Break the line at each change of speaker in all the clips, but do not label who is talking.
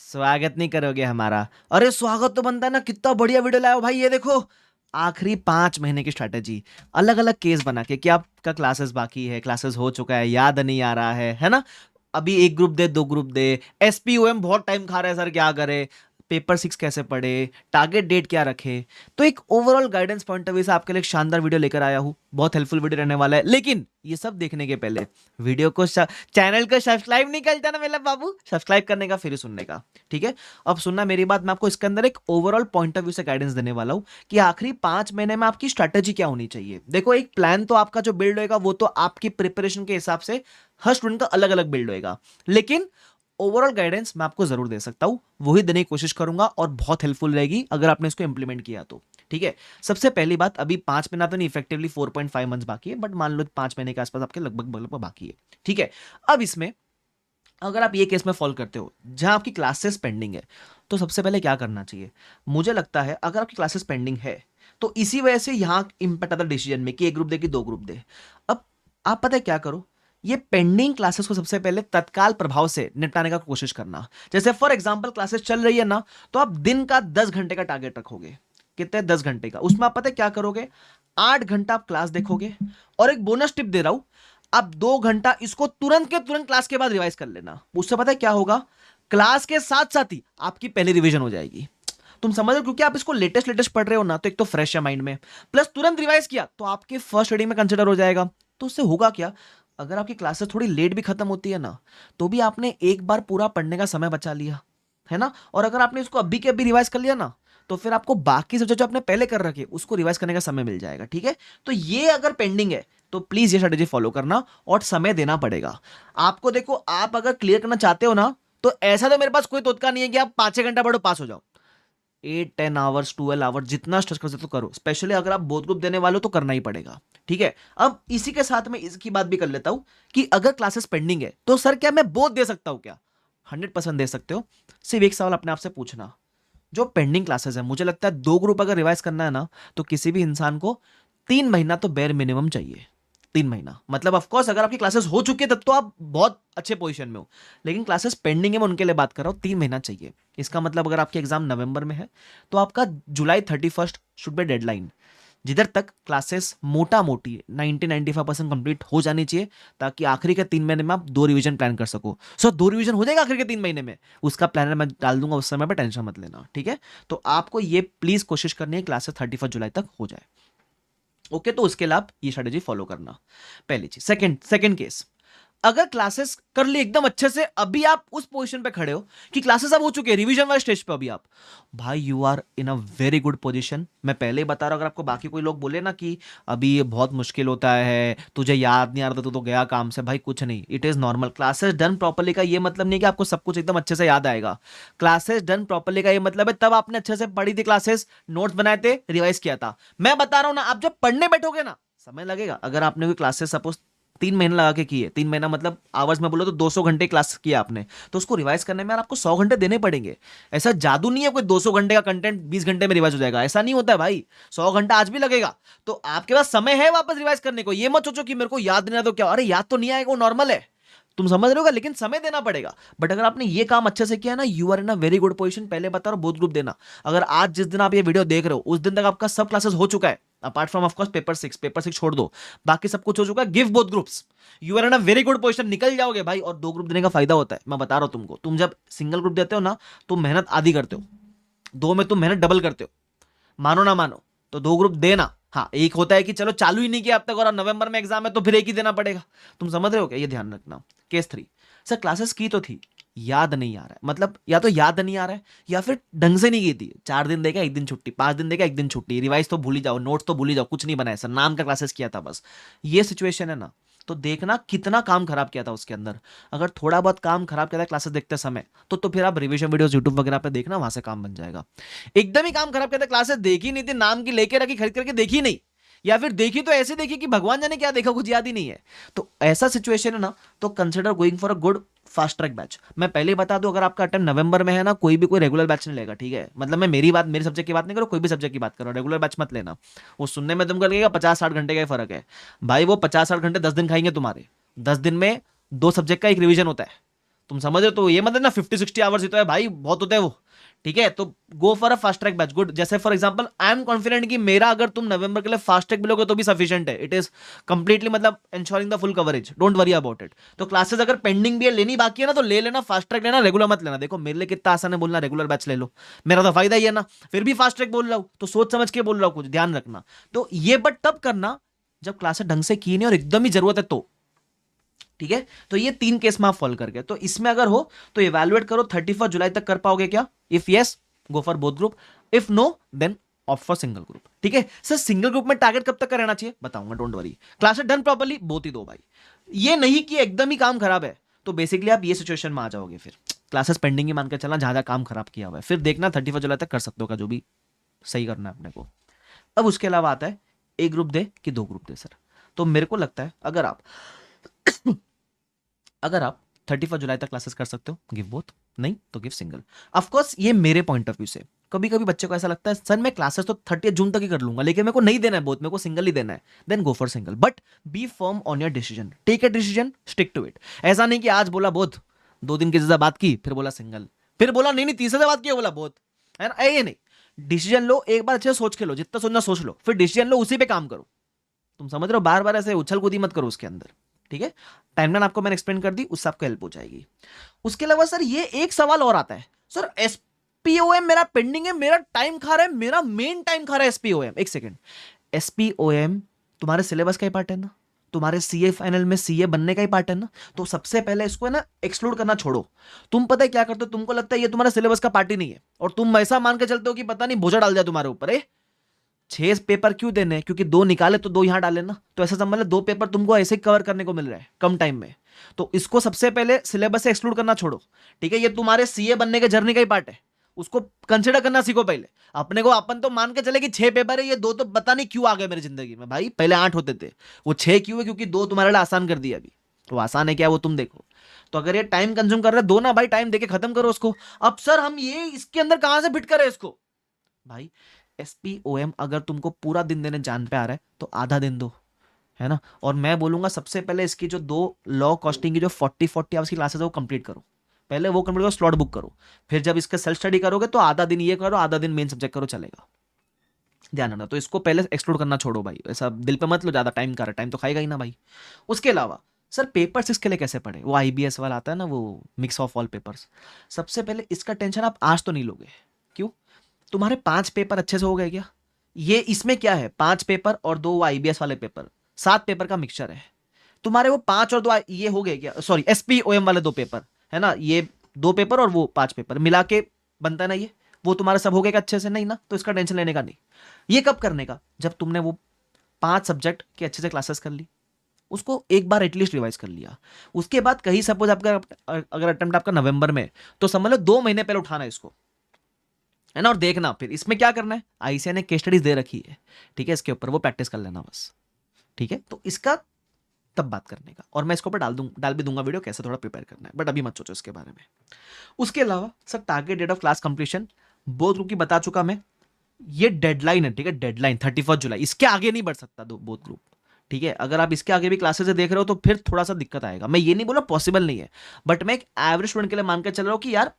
स्वागत नहीं करोगे हमारा? अरे स्वागत तो बनता है ना। कितना बढ़िया वीडियो लाया हो भाई, ये देखो। आखिरी 5 महीने की स्ट्रैटेजी, अलग अलग केस बना के कि आपका क्लासेस बाकी है, क्लासेस हो चुका है, याद नहीं आ रहा है ना? अभी एक ग्रुप दे, दो ग्रुप दे। एसपीओएम बहुत टाइम खा रहा है सर, क्या करे? पेपर 6 कैसे पढ़े, टारगेट डेट क्या रखे? तो एक overall guidance point of view से आपके लिए एक शानदार वीडियो लेकर आया हूं। बहुत हेल्पफुल वीडियो रहने वाला है, लेकिन ये सब देखने के पहले वीडियो को चैनल को सब्सक्राइब नहीं करता ना मेरा बाबू, सब्सक्राइब करने का फिर सुनने का। ठीक है, अब सुनना मेरी बात। मैं आपको इसके अंदर एक ओवरऑल पॉइंट ऑफ व्यू से गाइडेंस देने वाला हूं कि आखिरी 5 महीने में आपकी स्ट्रैटेजी क्या होनी चाहिए। देखो, एक प्लान तो आपका जो बिल्ड होएगा वो तो आपकी प्रिपरेशन के हिसाब से हर स्टूडेंट का अलग अलग बिल्ड होएगा, लेकिन ओवरऑल गाइडेंस मैं आपको जरूर दे सकता हूं, वही देने की कोशिश करूंगा और बहुत हेल्पफुल रहेगी अगर आपने इसको इंप्लीमेंट किया तो। ठीक है, सबसे पहली बात, अभी 5 महीना तो नहीं, इफेक्टिवली 4.5 मंथ्स बाकी है, बट मान लो 5 महीने के आसपास आपके लगभग लगभग बाकी है। ठीक है, अब इसमें अगर आप ये केस में फॉलो करते हो जहां आपकी क्लासेस पेंडिंग है, तो सबसे पहले क्या करना चाहिए? मुझे लगता है अगर आपकी क्लासेस पेंडिंग है तो इसी वजह से यहां इंपैक्ट आता है डिसीजन में कि एक ग्रुप दे कि दो ग्रुप दे। अब आप पता है क्या करो, ये पेंडिंग क्लासेस को सबसे पहले तत्काल प्रभाव से निपटाने का कोशिश करना। जैसे फॉर एग्जांपल क्लासेस चल रही है ना, तो आप दिन का 10 घंटे का टारगेट रखोगे। कितने? 10 घंटे का। उसमें आप पता है क्या करोगे? 8 घंटा आप क्लास देखोगे, और एक बोनस टिप दे रहा हूं, आप 2 घंटा इसको तुरंत के तुरंत क्लास के बाद रिवाइज कर लेना। उससे पता है क्या होगा? क्लास के साथ साथ ही आपकी पहली रिवीजन हो जाएगी। तुम समझ रहे हो? क्योंकि आप इसको लेटेस्ट लेटेस्ट पढ़ रहे हो ना, तो एक तो फ्रेश है माइंड में, प्लस तुरंत रिवाइज किया तो आपके फर्स्ट रीडिंग में कंसिडर हो जाएगा। तो उससे होगा क्या? अगर आपकी क्लासेस थोड़ी लेट भी खत्म होती है ना, तो भी आपने एक बार पूरा पढ़ने का समय बचा लिया है ना। और अगर आपने इसको अभी के अभी रिवाइज कर लिया ना, तो फिर आपको बाकी सब्जेक्ट जो आपने पहले कर रखे उसको रिवाइज करने का समय मिल जाएगा। ठीक है, तो ये अगर पेंडिंग है तो प्लीज ये स्ट्रेटेजी फॉलो करना, और समय देना पड़ेगा आपको। देखो, आप अगर क्लियर करना चाहते हो ना, तो ऐसा तो मेरे पास कोई तोतका नहीं है कि आप 5-6 घंटा पढ़ो पास हो जाओ। 8-10 आवर्स, 12 आवर्स, जितना स्ट्रेस कर सकते हो करो। स्पेशली अगर आप बोथ ग्रुप देने वाले हो तो करना ही पड़ेगा। ठीक है, अब इसी के साथ में इसकी बात भी कर लेता हूं कि अगर क्लासेस पेंडिंग है तो सर क्या मैं बोथ दे सकता हूं क्या? 100% दे सकते हो। सिर्फ एक सवाल अपने आप से पूछना, जो पेंडिंग क्लासेस है, मुझे लगता है दो ग्रुप अगर रिवाइज करना है ना, तो किसी भी इंसान को 3 महीना तो बेर मिनिमम चाहिए। 3 महीना मतलब ऑफकोर्स अगर आपकी क्लासेस हो चुकी है तब तो आप बहुत अच्छे पोजीशन में हो, लेकिन क्लासेस पेंडिंग है, मैं उनके लिए बात कर रहा हूं। 3 महीना चाहिए। इसका मतलब अगर आपके एग्जाम नवंबर में है तो आपका जुलाई 31st शुड बी डेडलाइन, जिधर तक क्लासेस मोटा मोटी 90-95% कंप्लीट हो जानी चाहिए, ताकि आखिरी के 3 महीने में आप 2 रिवीजन प्लान कर सको। सो 2 रिवीजन हो जाएगा आखिरी के 3 महीने में, उसका प्लानर मैं डाल दूंगा उस समय पर, टेंशन मत लेना। ठीक है, तो आपको ये प्लीज कोशिश करनी है क्लासेस 31 जुलाई तक हो जाए। ओके, तो उसके लिए आप ये स्ट्रेटेजी फॉलो करना, पहली चीज। सेकंड सेकंड केस, अगर क्लासेस कर ली एकदम अच्छे से, अभी आप उस पोजीशन पे खड़े हो कि क्लासेस अब हो चुके हैं, रिवीजन वाले स्टेज पे अभी आप, भाई you are in a very good position. मैं पहले ही बता रहा हूं, अगर आपको बाकी कोई लोग बोले ना कि अभी ये बहुत मुश्किल होता है, तुझे याद नहीं आ रहा था, तू तो गया काम से, भाई कुछ नहीं, it is normal. Classes done properly का ये मतलब नहीं कि आपको सब कुछ एकदम अच्छे से याद आएगा। क्लासेस डन प्रॉपर्ली का ये मतलब है तब आपने अच्छे से पढ़ी थी क्लासेस, नोट्स बनाए थे, रिवाइज किया था। मैं बता रहा हूं ना, आप जब पढ़ने बैठोगे ना, समय लगेगा। अगर आपने कोई क्लासेस सपोज 3 महीने लगा के किए, 3 महीना मतलब आवर्स में बोलो तो 200 घंटे क्लास किया आपने, तो उसको रिवाइज करने में यार आपको 100 घंटे देने पड़ेंगे। ऐसा जादू नहीं है कोई 200 घंटे का कंटेंट 20 घंटे में रिवाइज हो जाएगा, ऐसा नहीं होता है भाई। 100 घंटा आज भी लगेगा, तो आपके पास समय है वापस रिवाइज करने को। ये मत सोचो कि मेरे को याद नहीं आ तो क्या, अरे याद तो नहीं आएगा, वो नॉर्मल है, तुम समझ रहे हो, लेकिन समय देना पड़ेगा। बट अगर आपने ये काम अच्छे से किया ना, you are in a very good position. पहले बता रहा हूं, बोथ ग्रुप देना। अगर आज जिस दिन आप ये वीडियो देख रहे हो उस दिन तक आपका सब क्लासेस हो चुका है, अपार्ट फ्रॉम ऑफकोर्स पेपर 6 छोड़ दो, बाकी सब कुछ हो चुका है, give both groups, you are in a very good position, निकल जाओगे भाई। और दो ग्रुप देने का फायदा होता है, मैं बता रहा हूं तुमको। तुम जब सिंगल ग्रुप देते हो ना, तुम मेहनत आधी करते हो, दो में तुम मेहनत डबल करते हो, मानो ना मानो। तो दो ग्रुप देना। हाँ, एक होता है कि चलो चालू ही नहीं किया अब तक और नवंबर में एग्जाम है तो फिर एक ही देना पड़ेगा। तुम समझ रहे हो क्या? ये ध्यान रखना। केस 3, सर क्लासेस की तो थी, याद नहीं आ रहा है, मतलब या तो याद नहीं आ रहा है या फिर ढंग से नहीं की थी। 4 दिन देगा 1 दिन छुट्टी, 5 दिन देगा 1 दिन छुट्टी, रिवाइज तो भूल ही जाओ, नोट्स तो भूल ही जाओ, कुछ नहीं बनाया सर, नाम का क्लासेस किया था बस। ये सिचुएशन है ना, तो देखना कितना काम खराब किया था उसके अंदर। अगर थोड़ा बहुत काम खराब किया था क्लासेस देखते समय, तो फिर आप रिवीजन वीडियोस यूट्यूब वगैरह पे देखना, वहां से काम बन जाएगा। एकदम ही काम खराब किया था, क्लासेस देखी नहीं थी, नाम की लेके रखी, खरीद करके देखी नहीं, या फिर देखी तो ऐसे देखी कि भगवान जाने क्या देखा, कुछ याद ही नहीं है, तो ऐसा सिचुएशन है ना, तो consider going for a good fast track batch. मैं पहले ही बता दूं, अगर आपका अटेम्प्ट नवंबर में है ना, कोई भी कोई रेगुलर बैच नहीं लेगा। ठीक है, मतलब मैं मेरी बात, मेरे सब्जेक्ट की बात नहीं करो, कोई भी सब्जेक्ट की बात करो, रेगुलर बैच मत लेना। वो सुनने में तुमको लगेगा 50-60 घंटे का ही फर्क है, भाई वो 50-60 घंटे 10 दिन खाएंगे तुम्हारे। 10 दिन में 2 सब्जेक्ट का एक रिवीजन होता है, तुम समझ रहे हो? तो ये मतलब ना 50-60 आवर्स ही तो है भाई, बहुत होते हैं वो। ठीक है, तो go for a fast track batch, good. जैसे for example I am confident कि मेरा अगर तुम नवंबर के लिए फास्ट ट्रैक मिलोगे तो भी सफिशिएंट है। इट इज कंप्लीटली मतलब ensuring the full coverage, don't worry about it. तो क्लासेस अगर पेंडिंग भी है, लेनी बाकी है ना, तो ले लेना, फास्ट ट्रैक लेना, रेगुलर मत लेना। देखो मेरे लिए कितना आसान है बोलना रेगुलर बैच ले लो, मेरा तो फायदा ही है ना। फिर भी फास्ट ट्रैक बोल रहा हूं तो सोच समझ के बोल रहा हूं, कुछ ध्यान रखना। तो ये बट तब करना जब क्लासेस ढंग से की नहीं और एकदम ही जरूरत है तो। ठीक है, तो ये 3 केस में आप फॉलो करके, तो इसमें अगर हो तो इवैल्यूएट करो 31 जुलाई तक कर पाओगे क्या? If yes, go for both group, if no then opt for single group. ठीक है सर, सिंगल ग्रुप में टारगेट कब तक का रहना चाहिए बताऊंगा, don't worry. Classes done properly, both ही दो भाई। ये नहीं कि एकदम ही काम खराब है, तो बेसिकली आप ये सिचुएशन में आ जाओगे, फिर क्लासेस पेंडिंग ही मान के चलना, जहां जहां काम खराब किया हुआ है, फिर देखना 31 जुलाई तक कर सकते हो का जो भी सही करना है अपने को। अब उसके अलावा आता है एक ग्रुप दे कि 2 ग्रुप दे सर। तो मेरे को लगता है अगर आप 31 जुलाई तक क्लासेस कर सकते हो, गिव बोथ, नहीं तो गिव सिंगल। ऑफ कोर्स ये मेरे पॉइंट ऑफ व्यू से, कभी कभी बच्चे को ऐसा लगता है सर मैं क्लासेस तो 30 जून तक ही कर लूंगा, लेकिन मेरे को नहीं देना है बोथ, मेरे को सिंगल ही देना है, then go for single. But be firm on your decision, take a decision, stick to it. ऐसा नहीं कि आज बोला बोथ, 2 दिन की ज्यादा बात की, फिर बोला सिंगल, फिर बोला नहीं नहीं तीसरे से बात की बोला बोथ, है ना? ये नहीं, डिसीजन लो, एक बार अच्छे से सोच के लो, जितना सोचना सोच लो, फिर डिसीजन लो, उसी पे काम करो। तुम समझ रहे हो? बार बार ऐसे उछल कूदी मत करो उसके अंदर। ठीक है, टाइमलाइन आपको मैंने एक्सप्लेन कर दी, उससे आपको हेल्प हो जाएगी। उसके अलावा सर ये एक सवाल और आता है, सर एसपीओएम मेरा पेंडिंग है, मेरा टाइम खा रहा है, मेरा मेन टाइम खा रहा है एसपीओएम। एक सेकेंड, एसपीओएम तुम्हारे सिलेबस का ही पार्ट है ना, तुम्हारे सीए फाइनल में सीए बनने का ही पार्ट है ना, तो सबसे पहले इसको है ना एक्सक्लूड करना छोड़ो। तुम पता है क्या करते हो, तुमको लगता है ये तुम्हारा सिलेबस का पार्ट ही नहीं है, और तुम ऐसा मान के चलते हो कि पता नहीं बोझा डाल दिया तुम्हारे ऊपर। 6 पेपर क्यों देने हैं? क्योंकि 2 निकाले तो 2 यहां डाले ना, तो ऐसा समझ लो 2 पेपर तुमको ऐसे ही कवर करने को मिल रहा है कम टाइम में। तो इसको सबसे पहले सिलेबस से एक्सक्लूड करना छोड़ो। ठीक है, ये तुम्हारे सीए बनने के जर्नी का ही पार्ट है, उसको कंसिडर करना सीखो पहले। अपने को अपन तो मान के चले कि 6 पेपर है, ये 2 तो पता नहीं क्यों आ गए मेरी जिंदगी में भाई, पहले 8 होते थे, वो 6 क्यों है? क्योंकि 2 तुम्हारे लिए आसान कर दिया अभी। तो आसान है क्या वो तुम देखो। तो अगर ये टाइम कंज्यूम कर रहा है, दो ना भाई, टाइम देके खत्म करो उसको। अब सर हम ये इसके अंदर कहां से फिट करें इसको? भाई एसपीओएम अगर तुमको पूरा दिन देने जान पे आ रहा है तो आधा दिन दो, है ना? और मैं बोलूंगा सबसे पहले इसकी जो 2 लॉ कॉस्टिंग की जो 40 आवर्स की क्लासेस है वो कंप्लीट करो, पहले वो कंप्लीट करो, स्लॉट बुक करो। फिर जब इसका सेल्फ स्टडी करोगे तो आधा दिन ये करो, आधा दिन मेन सब्जेक्ट करो, चलेगा। ध्यान रखना, तो इसको पहले एक्सक्लूड करना छोड़ो भाई, ऐसा दिल पे मत लो, ज्यादा टाइम का टाइम तो खाएगा ही ना भाई। उसके अलावा सर पेपर 6 के लिए कैसे पढ़े, वो आईबीएस वाला आता है ना, वो मिक्स ऑफ ऑल पेपर्स। सबसे पहले इसका टेंशन आप आज तो नहीं लोगे। क्यों? तुम्हारे 5 पेपर अच्छे से हो गए क्या? ये इसमें क्या है, 5 पेपर और 2 आईबीएस वाले पेपर, 7 पेपर का मिक्सचर है। तुम्हारे वो 5 और 2 ये हो गए क्या? सॉरी, एसपीओएम वाले 2 पेपर, है ना, ये 2 पेपर और वो 5 पेपर मिला के बनता है ना ये, वो तुम्हारा सब हो गया अच्छे से? नहीं ना, तो इसका टेंशन लेने का नहीं। ये कब करने का? जब तुमने वो 5 सब्जेक्ट के अच्छे से क्लासेस कर ली, उसको एक बार एटलीस्ट रिवाइज कर लिया। उसके बाद कहीं सपोज आपका अगर अटेम्प्ट आपका नवंबर में, तो समझ लो 2 महीने पहले उठाना है इसको, है ना? और देखना फिर इसमें क्या करना है, आईसीआई ने केस स्टडीज दे रखी है, ठीक है, इसके ऊपर वो प्रैक्टिस कर लेना बस। ठीक है, तो इसका तब बात करने का, और मैं इसके ऊपर डाल भी दूंगा वीडियो कैसे थोड़ा प्रिपेयर करना है, बट अभी मत सोचो इसके बारे में। उसके अलावा sir target date of class completion both group की बता चुका मैं, ये डेडलाइन है, ठीक है, डेडलाइन 31 जुलाई, इसके आगे नहीं बढ़ सकता दो बोथ ग्रुप। ठीक है, अगर आप इसके आगे भी क्लासेस देख रहे हो तो फिर थोड़ा सा दिक्कत आएगा। मैं ये नहीं बोला पॉसिबल नहीं है, बट मैं एक एवरेज स्टूडेंट के लिए मान के चल रहा हूं कि यार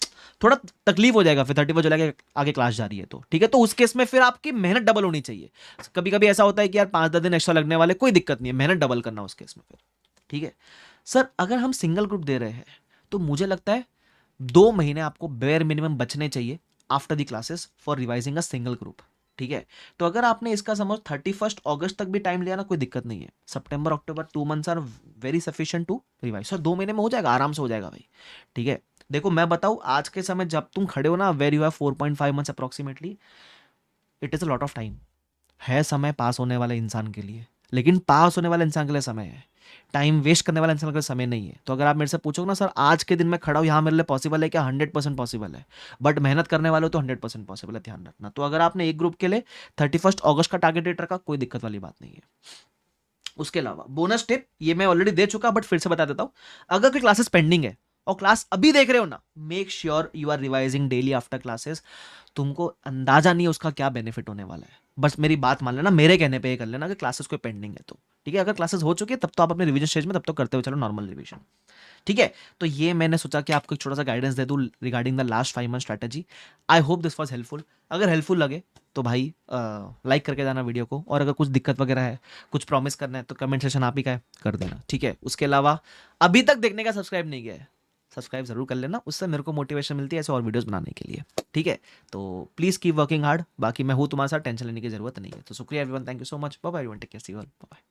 थोड़ा तकलीफ हो जाएगा फिर 31 जुलाई के आगे क्लास जा रही है तो। ठीक है, तो उस केस में फिर आपकी मेहनत डबल होनी चाहिए। कभी कभी ऐसा होता है कि यार 5-10 दिन एक्स्ट्रा लगने वाले, कोई दिक्कत नहीं है, मेहनत डबल करना उस केस में फिर। ठीक है सर, अगर हम सिंगल ग्रुप दे रहे हैं तो मुझे लगता है 2 महीने आपको बेयर मिनिमम बचने चाहिए after the classes for revising a single group. ठीक है, तो अगर आपने इसका समझ 31 अगस्त तक भी टाइम लिया ना, कोई दिक्कत नहीं है। September October 2 months are very sufficient to revise. Sir 2 महीने में हो जाएगा, आराम से हो जाएगा भाई। ठीक है, देखो मैं बताऊं आज के समय जब तुम खड़े हो ना, where you have 4.5 months approximately, it is a lot of time है, समय पास होने वाले इंसान के लिए, लेकिन पास होने वाले इंसान के लिए समय है, टाइम वेस्ट करने वाला इंसान के लिए समय नहीं है। तो अगर आप मेरे से पूछोगे ना सर आज के दिन में खड़ा हूं यहाँ मेरे लिए पॉसिबल है क्या, 100% पॉसिबल है, बट मेहनत करने वाले हो तो 100% पॉसिबल है, ध्यान रखना। तो अगर आपने एक ग्रुप के लिए 31 अगस्त का टारगेट डेट रखा, कोई दिक्कत वाली बात नहीं है। उसके अलावा बोनस टिप ये मैं ऑलरेडी दे चुका, बट फिर से बता देता हूं, अगर कोई क्लासेस पेंडिंग है और क्लास अभी देख रहे हो ना, make sure you are revising daily after classes. तुमको अंदाजा नहीं है उसका क्या बेनिफिट होने वाला है, बस मेरी बात मान लेना, मेरे कहने पे ये कर लेना कि क्लासेस कोई पेंडिंग है तो, ठीक है। अगर क्लासेस हो चुकी है तब तो आप अपने रिवीजन स्टेज में तब तो करते हुए चलो नॉर्मल रिवीजन, ठीक है। तो ये मैंने सोचा कि आपको एक छोटा सा गाइडेंस दे दूं regarding the last 5 month strategy. I hope this was helpful. अगर हेल्पफुल लगे तो भाई लाइक करके जाना वीडियो को, और अगर कुछ दिक्कत वगैरह है, कुछ प्रॉमिस करना है, तो कमेंट सेक्शन आप ही का है, कर देना, ठीक है। उसके अलावा अभी तक देखने का सब्सक्राइब नहीं किया है, सब्सक्राइब जरूर कर लेना, उससे मेरे को मोटिवेशन मिलती है ऐसे और वीडियोस बनाने के लिए, ठीक है। तो प्लीज़ कीप वर्किंग हार्ड, बाकी मैं हूँ तुम्हारे साथ, टेंशन लेने की जरूरत नहीं है। तो शुक्रिया everyone, thank you so much, bye bye everyone, take care, see you all, bye.